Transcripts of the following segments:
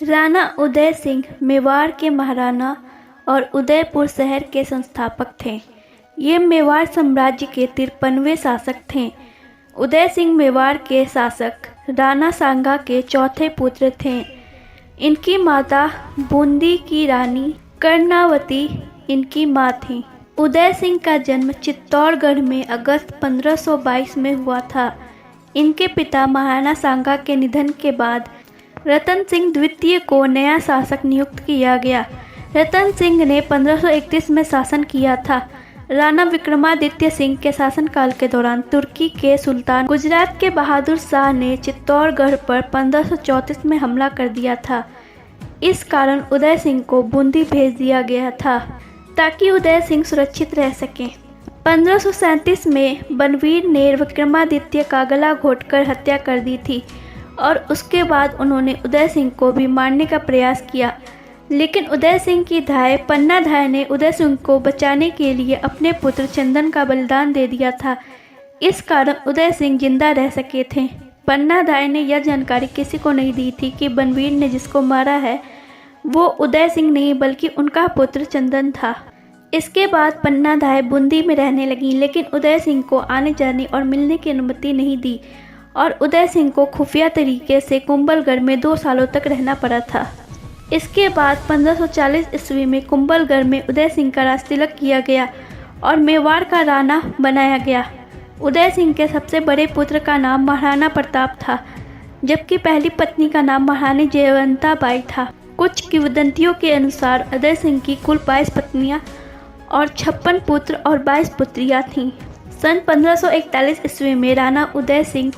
राणा उदय सिंह मेवाड़ के महाराणा और उदयपुर शहर के संस्थापक थे। ये मेवाड़ साम्राज्य के 53वें शासक थे। उदय सिंह मेवाड़ के शासक राणा सांगा के चौथे पुत्र थे। इनकी माता बूंदी की रानी कर्णावती इनकी माँ थी। उदय सिंह का जन्म चित्तौड़गढ़ में अगस्त 1522 में हुआ था। इनके पिता महाराणा सांगा के निधन के बाद रतन सिंह द्वितीय को नया शासक नियुक्त किया गया। रतन सिंह ने 1531 में शासन किया था। राणा विक्रमादित्य सिंह के शासनकाल के दौरान तुर्की के सुल्तान गुजरात के बहादुर शाह ने चित्तौड़गढ़ पर 1534 में हमला कर दिया था। इस कारण उदय सिंह को बूंदी भेज दिया गया था ताकि उदय सिंह सुरक्षित रह सकें। 1537 में बनवीर ने विक्रमादित्य का गला घोंटकर हत्या कर दी थी और उसके बाद उन्होंने उदय सिंह को भी मारने का प्रयास किया, लेकिन उदय सिंह की धाय पन्ना धाय ने उदय सिंह को बचाने के लिए अपने पुत्र चंदन का बलिदान दे दिया था। इस कारण उदय सिंह जिंदा रह सके थे। पन्ना धाय ने यह जानकारी किसी को नहीं दी थी कि बनवीर ने जिसको मारा है वो उदय सिंह नहीं बल्कि उनका पुत्र चंदन था। इसके बाद पन्ना धाय बूंदी में रहने लगी, लेकिन उदय सिंह को आने जाने और मिलने की अनुमति नहीं दी और उदय सिंह को खुफिया तरीके से कुंभलगढ़ में 2 सालों तक रहना पड़ा था। इसके बाद 1540 ईस्वी में कुंभलगढ़ में उदय सिंह का राजतिलक किया गया और मेवाड़ का राणा बनाया गया। उदय सिंह के सबसे बड़े पुत्र का नाम महाराणा प्रताप था, जबकि पहली पत्नी का नाम महारानी जयवंता बाई था। कुछ किंवदंतियों के अनुसार उदय सिंह की कुल 22 पत्नियां और 56 पुत्र और 22 पुत्रियां थीं। सन 1541 ईस्वी में राणा उदय सिंह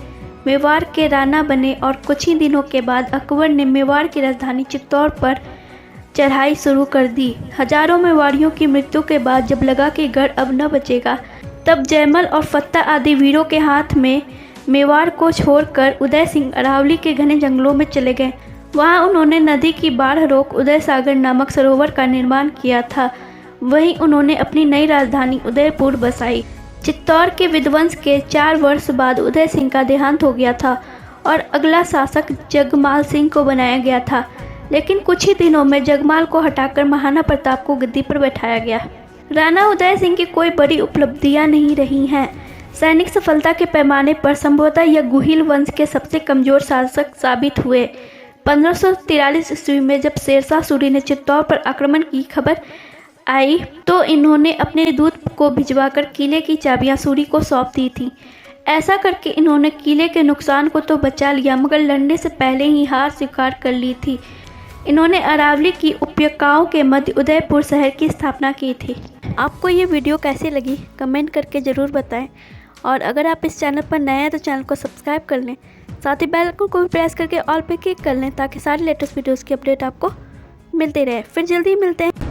मेवाड़ के राणा बने और कुछ ही दिनों के बाद अकबर ने मेवाड़ की राजधानी चित्तौड़ पर चढ़ाई शुरू कर दी। हजारों मेवाड़ियों की मृत्यु के बाद जब लगा कि गढ़ अब न बचेगा, तब जयमल और फत्ता आदि वीरों के हाथ में मेवाड़ को छोड़कर उदय सिंह अरावली के घने जंगलों में चले गए। वहां उन्होंने नदी की बाढ़ रोक उदय सागर नामक सरोवर का निर्माण किया था। वहीं उन्होंने अपनी नई राजधानी उदयपुर बसाई। चित्तौड़ के विध्वंस के 4 वर्ष बाद उदय सिंह का देहांत हो गया था और अगला शासक जगमाल सिंह को बनाया गया था, लेकिन कुछ ही दिनों में जगमाल को हटाकर महाराणा प्रताप को गद्दी पर बैठाया गया। राणा उदय सिंह की कोई बड़ी उपलब्धियां नहीं रही हैं। सैनिक सफलता के पैमाने पर संभवतः यह गुहिल वंश के सबसे कमजोर शासक साबित हुए। 1543 ईस्वी में जब शेरशाह सूरी ने चित्तौड़ पर आक्रमण की खबर आई तो इन्होंने अपने दूत को भिजवाकर किले की चाबियां सूरी को सौंप दी थी। ऐसा करके इन्होंने किले के नुकसान को तो बचा लिया, मगर लड़ने से पहले ही हार स्वीकार कर ली थी। इन्होंने अरावली की उपत्यकाओं के मध्य उदयपुर शहर की स्थापना की थी। आपको ये वीडियो कैसी लगी कमेंट करके ज़रूर बताएं और अगर आप इस चैनल पर नए हैं तो चैनल को सब्सक्राइब कर लें, साथ ही बेल आइकन को भी प्रेस करके ऑल पे क्लिक कर लें ताकि सारी लेटेस्ट वीडियोज़ की अपडेट आपको मिलती रहे। फिर जल्दी मिलते हैं।